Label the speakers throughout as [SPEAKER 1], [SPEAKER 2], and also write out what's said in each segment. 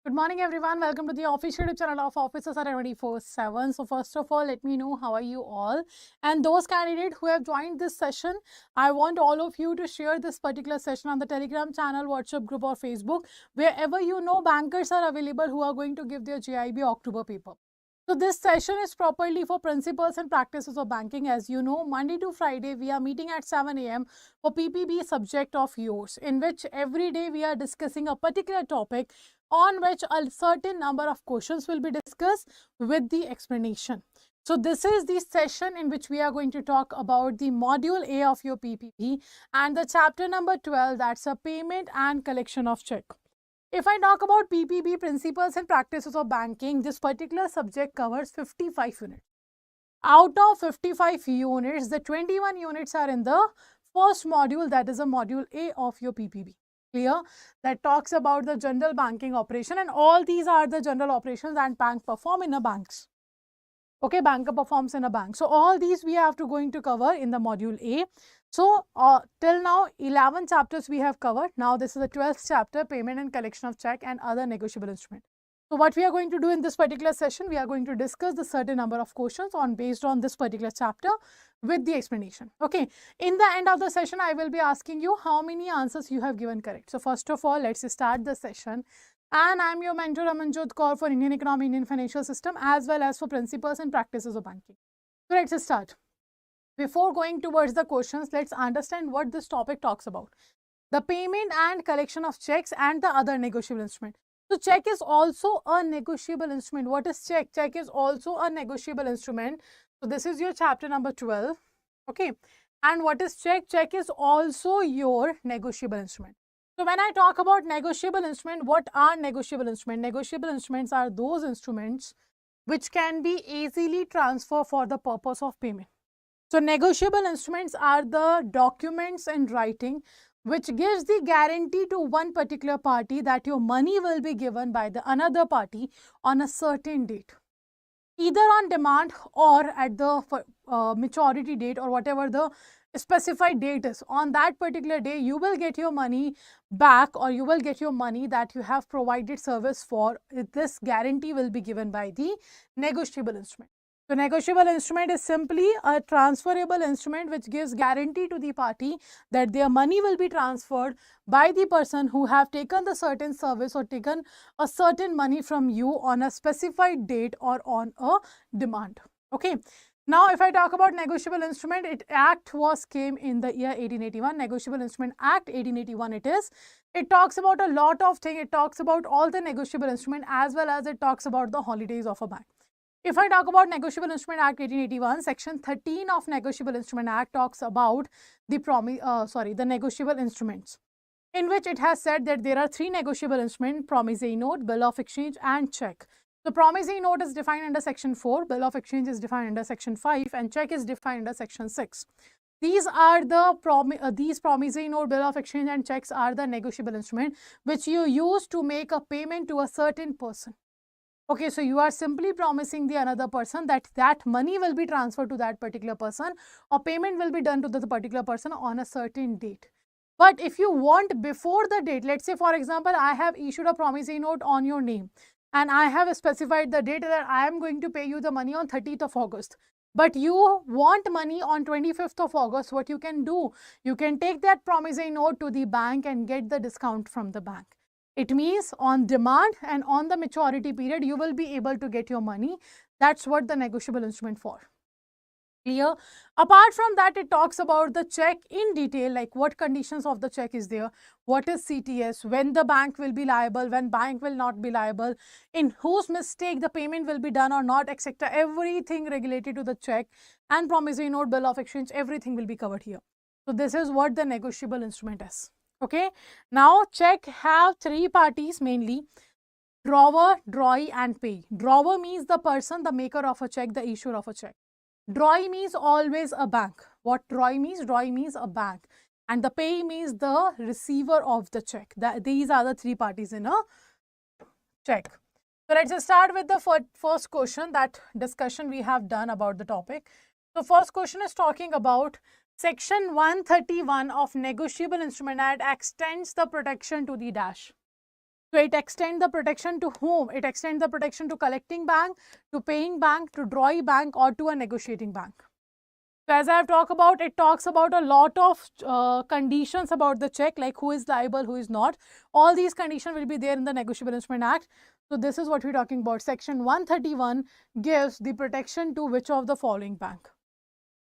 [SPEAKER 1] Good morning, everyone. Welcome to the official YouTube channel of Officers are 24/7. So, first of all, let me know how are you all. And those candidates who have joined this session, I want all of you to share this particular session on the Telegram channel, WhatsApp group, or Facebook, wherever you know bankers are available who are going to give their JIB October paper. So this session is properly for principles and practices of banking. As you know, Monday to Friday, we are meeting at 7 a.m. for PPB subject of yours, in which every day we are discussing a particular topic on which a certain number of questions will be discussed with the explanation. So this is the session in which we are going to talk about the module A of your PPB and the chapter number 12, that's a payment and collection of check. If I talk about PPB, Principles and Practices of Banking, this particular subject covers 55 units. Out of 55 units, the 21 units are in the first module, that is a module A of your PPB. Clear? That talks about the general banking operation, and all these are the general operations that bank perform in a banks. Okay, banker performs in a bank. So all these we have to going to cover in the module A. So till now 11 chapters we have covered. Now this is the 12th chapter, payment and collection of check and other negotiable instrument. So what we are going to do in this particular session, we are going to discuss the certain number of questions based on this particular chapter with the explanation. Okay, in the end of the session I will be asking you how many answers you have given correct. So first of all, let's start the session. And I'm your mentor Amanjot Kaur for Indian economy, Indian financial system, as well as for principles and practices of banking. So let's start. Before going towards the questions, let's understand what this topic talks about. The payment and collection of checks and the other negotiable instrument. So check is also a negotiable instrument. What is check? Check is also a negotiable instrument. So this is your chapter number 12. Okay. And what is check? Check is also your negotiable instrument. So when I talk about negotiable instrument, what are negotiable instruments? Negotiable instruments are those instruments which can be easily transferred for the purpose of payment. So negotiable instruments are the documents in writing which gives the guarantee to one particular party that your money will be given by the another party on a certain date, either on demand or at the maturity date or whatever the specified date is. On that particular day, you will get your money back, or you will get your money that you have provided service for. This guarantee will be given by the negotiable instrument. So negotiable instrument is simply a transferable instrument which gives guarantee to the party that their money will be transferred by the person who have taken the certain service or taken a certain money from you on a specified date or on a demand. Okay. Now, if I talk about negotiable instrument, Act came in the year 1881. Negotiable Instrument Act 1881 it is. It talks about a lot of things. It talks about all the negotiable instrument as well as it talks about the holidays of a bank. If I talk about Negotiable Instrument Act 1881, Section 13 of Negotiable Instrument Act talks about the negotiable instruments, in which it has said that there are three negotiable instruments: promissory note, bill of exchange, and check. The promissory note is defined under Section 4, bill of exchange is defined under Section 5, and check is defined under Section 6. These are the these promissory note, bill of exchange, and checks are the negotiable instrument which you use to make a payment to a certain person. Okay, so you are simply promising the another person that that money will be transferred to that particular person, or payment will be done to the particular person on a certain date. But if you want before the date, let's say for example, I have issued a promissory note on your name and I have specified the date that I am going to pay you the money on 30th of August. But you want money on 25th of August, what you can do? You can take that promissory note to the bank and get the discount from the bank. It means on demand and on the maturity period, you will be able to get your money. That's what the negotiable instrument for. Clear? Apart from that, it talks about the check in detail, like what conditions of the check is there, what is CTS, when the bank will be liable, when bank will not be liable, in whose mistake the payment will be done or not, etc. Everything related to the check and promissory note, bill of exchange, everything will be covered here. So this is what the negotiable instrument is. Okay. Now check have three parties mainly: drawer, drawee, and payee. Drawer means the person, the maker of a check, the issuer of a check. Drawee means always a bank. What drawee means? Drawee means a bank. And the payee means the receiver of the check. These are the three parties in a check. So let's just start with the first question, that discussion we have done about the topic. So first question is talking about Section 131 of Negotiable Instrument Act extends the protection to the dash. So it extends the protection to whom? It extends the protection to collecting bank, to paying bank, to drawing bank, or to a negotiating bank. So as I have talked about, it talks about a lot of conditions about the check, like who is liable, who is not. All these conditions will be there in the Negotiable Instrument Act. So this is what we're talking about. Section 131 gives the protection to which of the following bank?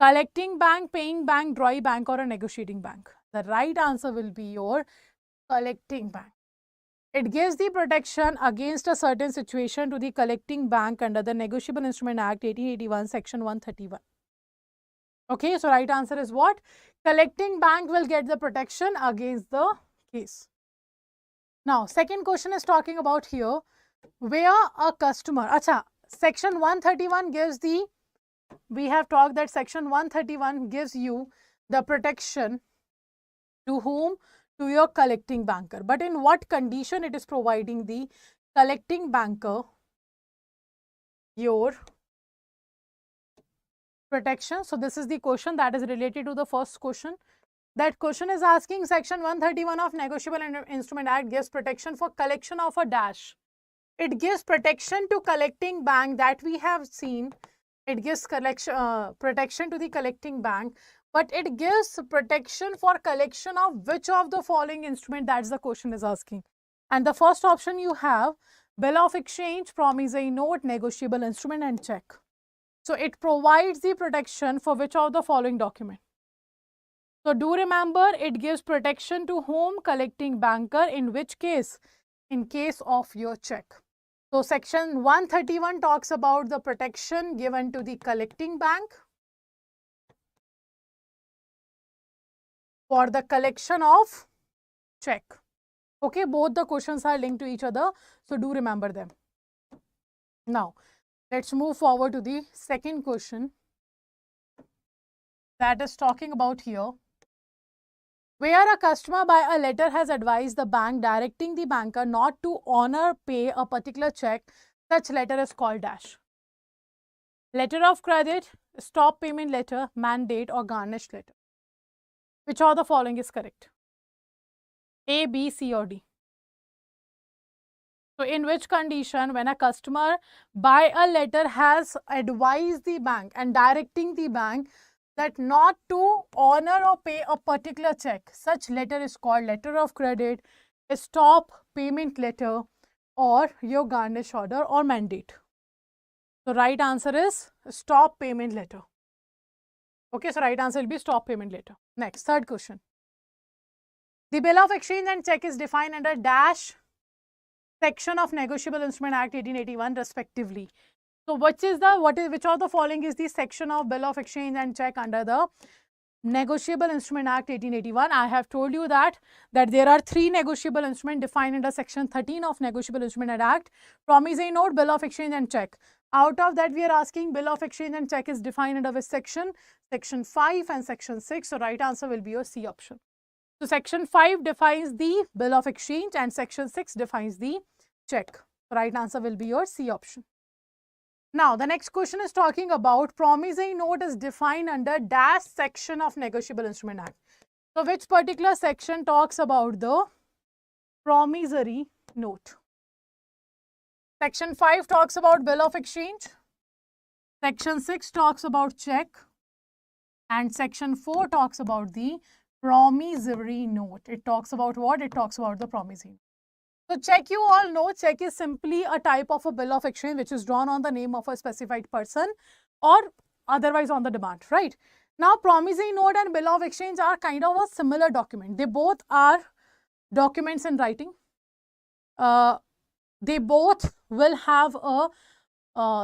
[SPEAKER 1] Collecting bank, paying bank, drawing bank, or a negotiating bank? The right answer will be your collecting bank. It gives the protection against a certain situation to the collecting bank under the Negotiable Instrument Act 1881, Section 131. Okay, so right answer is what? Collecting bank will get the protection against the case. Now, second question is talking about here, where a customer, section 131 gives the, we have talked that section 131 gives you the protection to whom? To your collecting banker. But in what condition it is providing the collecting banker your protection? So this is the question that is related to the first question. That question is asking section 131 of Negotiable Instrument Act gives protection for collection of a dash. It gives protection to collecting bank, that we have seen. It gives protection to the collecting bank, but it gives protection for collection of which of the following instrument? That's the question is asking. And the first option you have bill of exchange, promissory note, negotiable instrument, and check. So it provides the protection for which of the following document? So do remember, it gives protection to whom? Collecting banker. In which case? In case of your check. So section 131 talks about the protection given to the collecting bank for the collection of check. Okay, both the questions are linked to each other, so do remember them. Now, let's move forward to the second question that is talking about here. Where a customer by a letter has advised the bank directing the banker not to honor pay a particular check, such letter is called dash. Letter of credit, stop payment letter, mandate, or garnished letter. Which of the following is correct? A, B, C, or D? So in which condition, when a customer by a letter has advised the bank and directing the bank that not to honor or pay a particular check, such letter is called letter of credit, stop payment letter, or your garnish order or mandate? So right answer is stop payment letter. Okay, so right answer will be stop payment letter. Next, third question. The bill of exchange and check is defined under dash section of Negotiable Instrument Act 1881 respectively. So which of the following is the section of bill of exchange and check under the Negotiable Instrument Act 1881? I have told you that there are three negotiable instruments defined under section 13 of Negotiable Instrument Act: promissory note, bill of exchange, and check. Out of that, we are asking bill of exchange and check is defined under which section? Section 5 and section 6. So right answer will be your C option. So section 5 defines the bill of exchange and section 6 defines the check. Right answer will be your C option. Now, the next question is talking about promissory note is defined under dash section of Negotiable Instrument Act. So, which particular section talks about the promissory note? Section 5 talks about bill of exchange. Section 6 talks about check. And section 4 talks about the promissory note. It talks about what? It talks about the promissory note. So check, you all know, check is simply a type of a bill of exchange which is drawn on the name of a specified person or otherwise on the demand, right? Now, promissory note and bill of exchange are kind of a similar document. They both are documents in writing. They both will have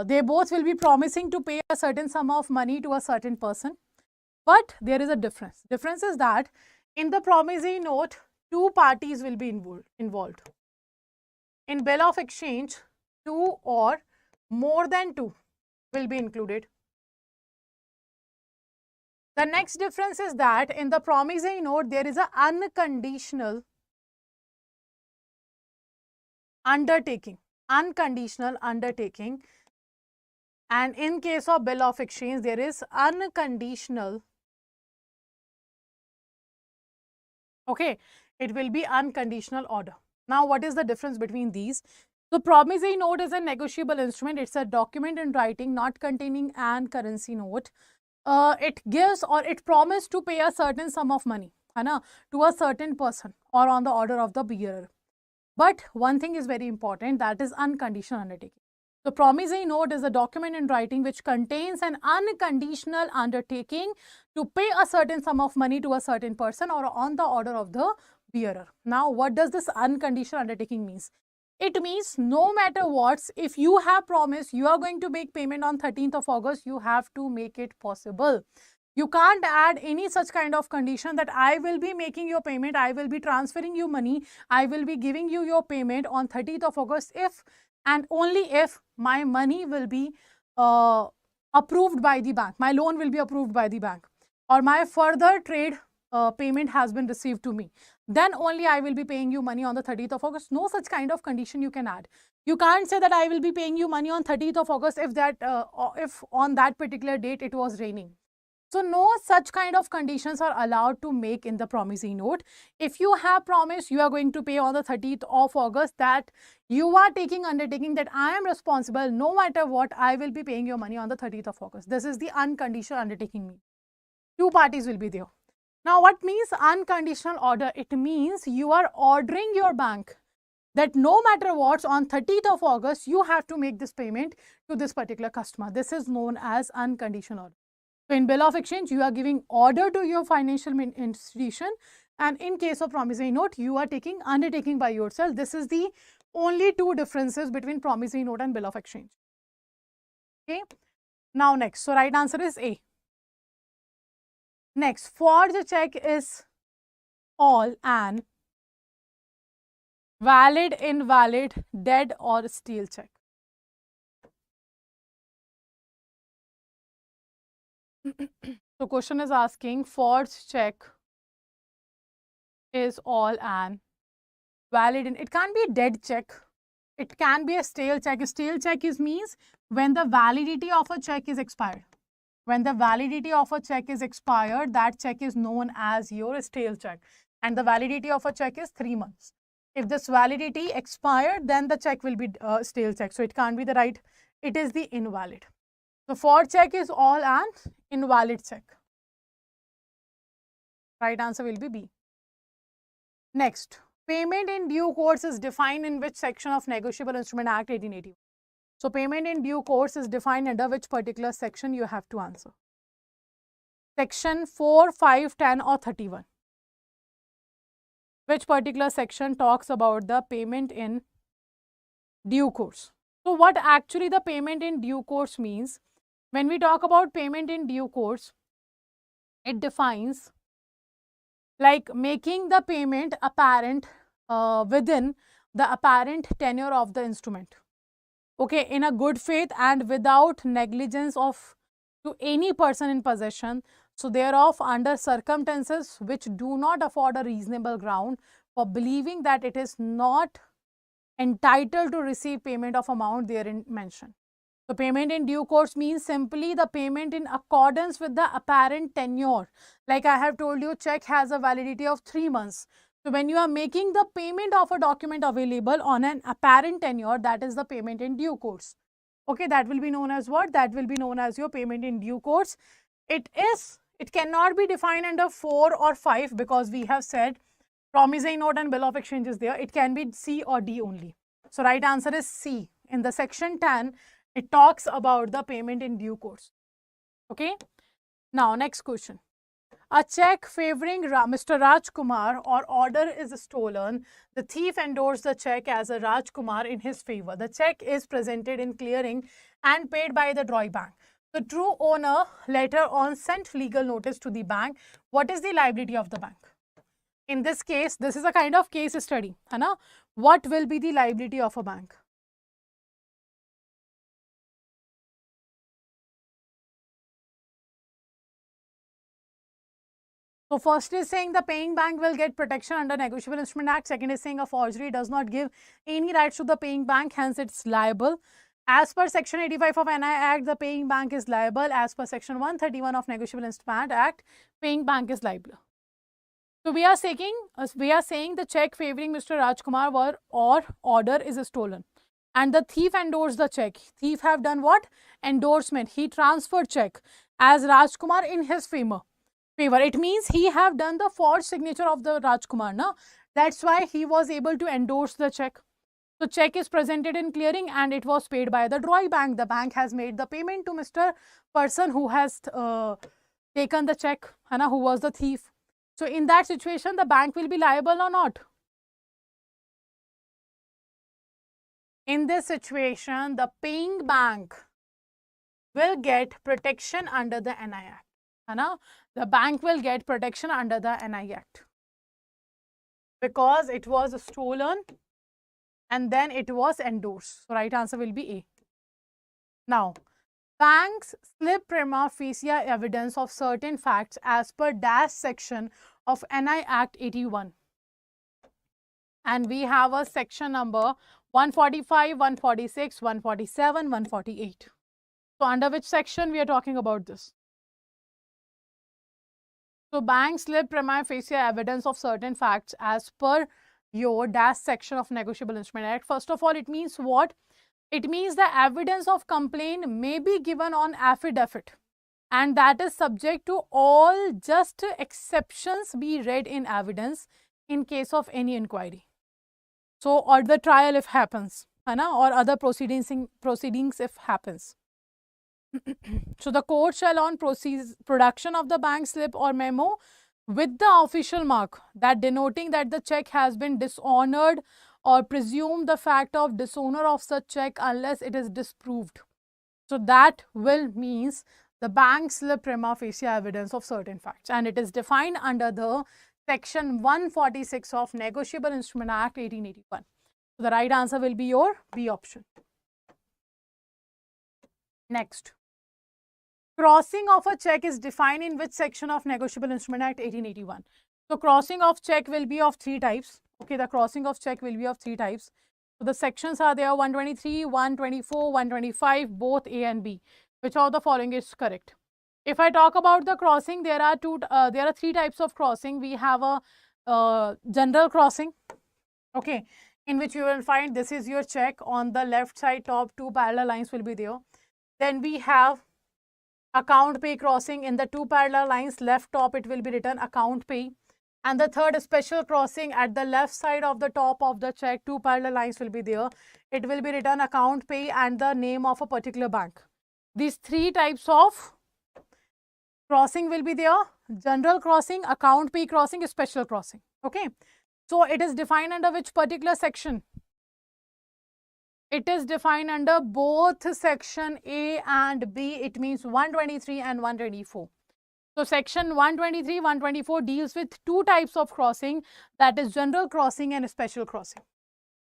[SPEAKER 1] they both will be promising to pay a certain sum of money to a certain person. But there is a difference. Difference is that in the promissory note, two parties will be involved. In bill of exchange, two or more than two will be included. The next difference is that in the promissory note, there is an unconditional undertaking. Unconditional undertaking. And in case of bill of exchange, there is unconditional. Okay, it will be unconditional order. Now, what is the difference between these? So, promissory note is a negotiable instrument. It's a document in writing not containing an currency note. It gives or it promises to pay a certain sum of money, है ना, to a certain person or on the order of the bearer. But one thing is very important, that is unconditional undertaking. So, promissory note is a document in writing which contains an unconditional undertaking to pay a certain sum of money to a certain person or on the order of the bearer. Now, what does this unconditional undertaking means? It means no matter what, if you have promised you are going to make payment on 13th of August, you have to make it possible. You can't add any such kind of condition that I will be making your payment, I will be transferring you money, I will be giving you your payment on 30th of August if and only if my money will be approved by the bank, my loan will be approved by the bank, or my further trade payment has been received to me. Then only I will be paying you money on the 30th of August. No such kind of condition you can add. You can't say that I will be paying you money on 30th of August if on that particular date it was raining. So, no such kind of conditions are allowed to make in the promissory note. If you have promised you are going to pay on the 30th of August, that you are taking undertaking that I am responsible, no matter what, I will be paying your money on the 30th of August. This is the unconditional undertaking. Two parties will be there. Now, what means unconditional order? It means you are ordering your bank that no matter what, on 30th of August, you have to make this payment to this particular customer. This is known as unconditional order. So, in bill of exchange, you are giving order to your financial institution, and in case of promissory note, you are taking undertaking by yourself. This is the only two differences between promissory note and bill of exchange. Okay. Now, next. So, right answer is A. Next, forged check is all an valid, invalid, dead or stale check. So, question is asking forged check is all an valid, and it can't be a dead check. It can be a stale check. A stale check means when the validity of a check is expired. When the validity of a check is expired, that check is known as your stale check. And the validity of a check is 3 months. If this validity expired, then the check will be stale check. So, it can't be the right, it is the invalid. So, forged check is all an invalid check. Right answer will be B. Next, payment in due course is defined in which section of Negotiable Instrument Act 1881? So, payment in due course is defined under which particular section? You have to answer. Section 4, 5, 10 or 31. Which particular section talks about the payment in due course? So, what actually the payment in due course means? When we talk about payment in due course, it defines like making the payment apparent within the apparent tenure of the instrument. Okay, in a good faith and without negligence of to any person in possession. So, thereof under circumstances which do not afford a reasonable ground for believing that it is not entitled to receive payment of amount therein mentioned. So, payment in due course means simply the payment in accordance with the apparent tenure. Like I have told you, check has a validity of 3 months. So, when you are making the payment of a document available on an apparent tenure, that is the payment in due course. Okay, that will be known as what? That will be known as your payment in due course. It cannot be defined under 4 or 5 because we have said promissory note and bill of exchange is there. It can be C or D only. So, right answer is C. In the section 10, it talks about the payment in due course. Okay. Now, next question. A check favoring Mr. Rajkumar or order is stolen. The thief endorsed the check as a Rajkumar in his favor. The check is presented in clearing and paid by the drawing bank. The true owner later on sent legal notice to the bank. What is the liability of the bank? In this case, this is a kind of case study. Hai? What will be the liability of a bank? So, first is saying the paying bank will get protection under Negotiable Instrument Act. Second is saying a forgery does not give any rights to the paying bank, hence it's liable. As per Section 85 of NI Act, the paying bank is liable. As per Section 131 of Negotiable Instrument Act, paying bank is liable. So we are saying the check favoring Mr. Rajkumar or order is stolen. And the thief endorsed the check. Thief have done what? Endorsement. He transferred check as Rajkumar in his favor. It means he have done the forged signature of the Rajkumar. No? That's why he was able to endorse the check. So check is presented in clearing and it was paid by the JAIIB bank. The bank has made the payment to Mr. person who has taken the check, who was the thief. So in that situation, the bank will be liable or not? In this situation, the paying bank will get protection under the NI Act. The bank will get protection under the NI Act because it was stolen and then it was endorsed. So right answer will be A. Now, banks slip prima facie evidence of certain facts as per dash section of NI Act 81. And we have a section number 145, 146, 147, 148. So under which section we are talking about this? So banks slip prima facie evidence of certain facts as per your dash section of Negotiable Instrument Act. First of all, it means what? It means the evidence of complaint may be given on affidavit and that is subject to all just exceptions be read in evidence in case of any inquiry. So, or the trial if happens, or other proceedings if happens. So, the court shall on production of the bank slip or memo with the official mark that denoting that the check has been dishonored or presume the fact of dishonor of such check unless it is disproved. So, that will means the bank slip prima facie evidence of certain facts and it is defined under the section 146 of Negotiable Instrument Act 1881. So, the right answer will be your B option. Next, crossing of a check is defined in which section of Negotiable Instrument Act 1881? So, crossing of check will be of 3 types. Okay, the crossing of check will be of 3 types. So, the sections are there 123, 124, 125, both A and B. Which of the following is correct? If I talk about the crossing, there are 3 types of crossing. We have a general crossing, okay, in which you will find this is your check. On the left side top 2 parallel lines will be there. Then we have account pay crossing. In the 2 parallel lines left top it will be written account pay. And the third special crossing at the left side of the top of the check 2 parallel lines will be there. It will be written account pay and the name of a particular bank. These 3 types of crossing will be there: general crossing, account pay crossing, special crossing. Okay, so it is defined under which particular section? It is defined under both section A and B. It means 123 and 124. So section 123, 124 deals with 2 types of crossing, that is general crossing and special crossing.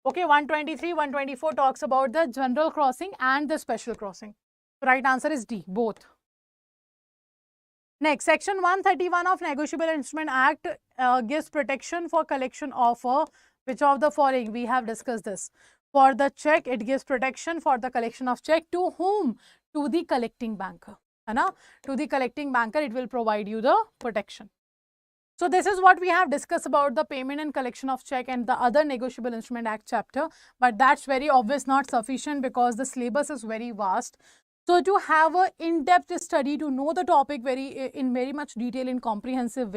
[SPEAKER 1] Okay, 123, 124 talks about the general crossing and the special crossing. The right answer is D, both. Next, section 131 of Negotiable Instrument Act gives protection for collection of which of the following? We have discussed this. For the check, it gives protection for the collection of check. To whom? To the collecting banker. To the collecting banker, it will provide you the protection. So this is what we have discussed about the payment and collection of check and the other Negotiable Instrument Act chapter. But that's very obvious not sufficient because the syllabus is very vast. So to have an in-depth study, to know the topic in very much detail in comprehensive way,